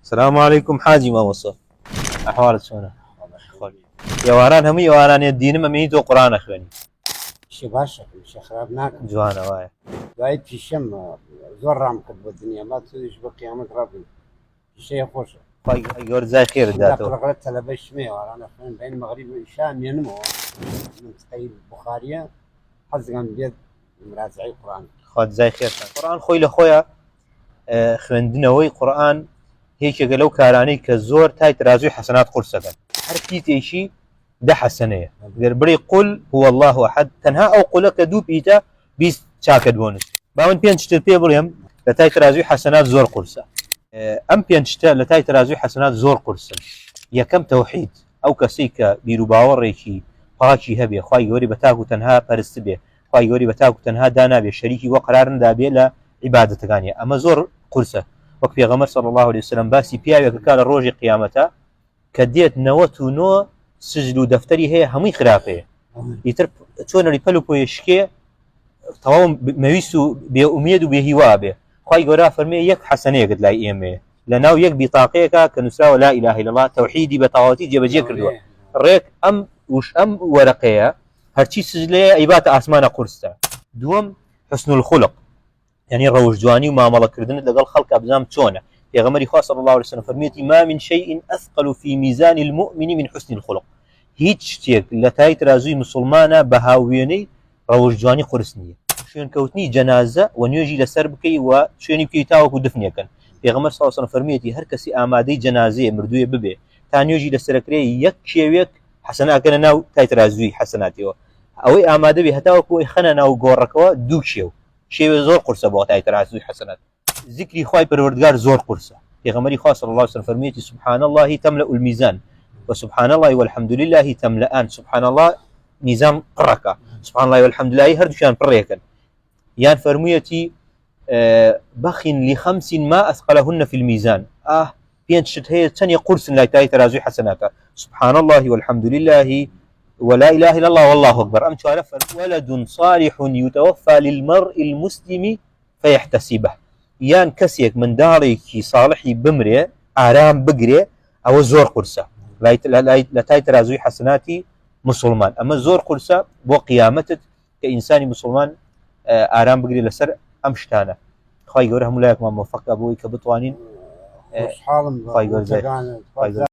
السلام عليكم حاجي ما وصل أحوالك شلونه؟ يواران هم يواران الدين ما ميتو قرآن أخواني شي باشا شي خراب ناكم جوانا واي دايت في الشم زور رام كتب الدنيا ما تسويش بقيامة ربي شي خوش يقول زي خير داتو قلقلت على بشمي وانا فين بين المغرب والشام ينمو من تقيل بخارية حزقا بيد مرازعي القرآن خد زي خير قرآن خوي لخويا خوێندنەوەی قورآن هیچێکە لەو کارانەی کە زۆر تای ترازوی حەسەنات قورسەکەن هەر پیتێکی ده حەسەنەیە گەربڕی قول هو الله أحد تەنها ئەو قولە کە دوو پیتە 20 چاکت بۆنس باون پێنج شتت پێ بڵێم لە تای ترازوی حەسەنات زۆر قورسە ئەم پێنج شتە لە تای ترازوی حەسەنات زۆر قورسن یەکەم تەوحید ئەو کەسەی کە بیر و باوەڕێکی پاکی هەبێ خوای گەوری بە تاک و تەنها پەرست بێ خوای گەوری بە تاک و تەنها دانابێ شەریکی وە قرار نەدابێ لە عیبادەتەکانی ئەمە زۆر قورسە وەک پێغەمبەر صلی الله عليه وسلم باسی پیاوێکە کە لە ڕۆژی قیامەتە کە دێت 99 سجل و دەفتەری هەیە هەمووی خراپەیە ئیتر چۆنەری پەل و پۆیشکێ تەواو مەویست و بێئومێد و بێهیوا بێ خوای گەورە فەرمێ یەک حەسەنەیەکت لای ئێمەیە لەناو یەک بیتاقەیەکە کە نووسراوە لا إله إلا الله تەوحیدی بە تەواوەتی جێبەجێ کردووە ڕێک ئەم وەرەقەیە هەرچی سجلەیە ئەیباتە ئاسمانە قورسە دووەم حسن الخلق يعني روج جواني ومعاملة كردن لقال خلق أبزام تشونا يا غمري خاص صلى الله عليه وسلم فرميتي ما من شيء أثقل في ميزان المؤمن من حسن الخلق هيج شتيك لتاي ترازوي مسلمانة بهاويني روج جواني قرسنية شون كوتني جنازة ونيجي لسربكي وشوني بكي تاوك ودفنيا كان يا غمر صلى الله عليه وسلم فرميتي هركسي آمادي جنازة مردوية ببي تانيجي لسركري يك شيويك حسنا كان ناو تاي ترازوي حسناتي أوي آمادة بي هتاوك خنا ناو غوركوا دوك شيو شيء زور قرصة بوقت أي ترازوي حسنات ذكري خواي پروردگار زور قرصة پیغمبري خاص صلى الله عليه وسلم فرميتي سبحان الله تملأ الميزان وسبحان الله والحمد لله تملأان سبحان الله ميزان قركة سبحان الله والحمد لله هردوشان بريكا يان فرميتي بخ لخمس ما أثقلهن في الميزان بين شت هي ثانية قرص لا تاي ترازوي حسنات سبحان الله والحمد لله ولا إله إلا الله والله أكبر أم تعرف ولد صالح يتوفى للمرء المسلم فيحتسبه يان كسيك من داريكي صالحي بمري آرام بقري أو زور قرصة لا ترازوي حسناتي مسلمان أما زور قرصة بو قيامتك كإنسان مسلمان آرام بقري لسر أمشتانا خواهي قولهم لا يكون موفق أبوي كبطوانين خواهي قول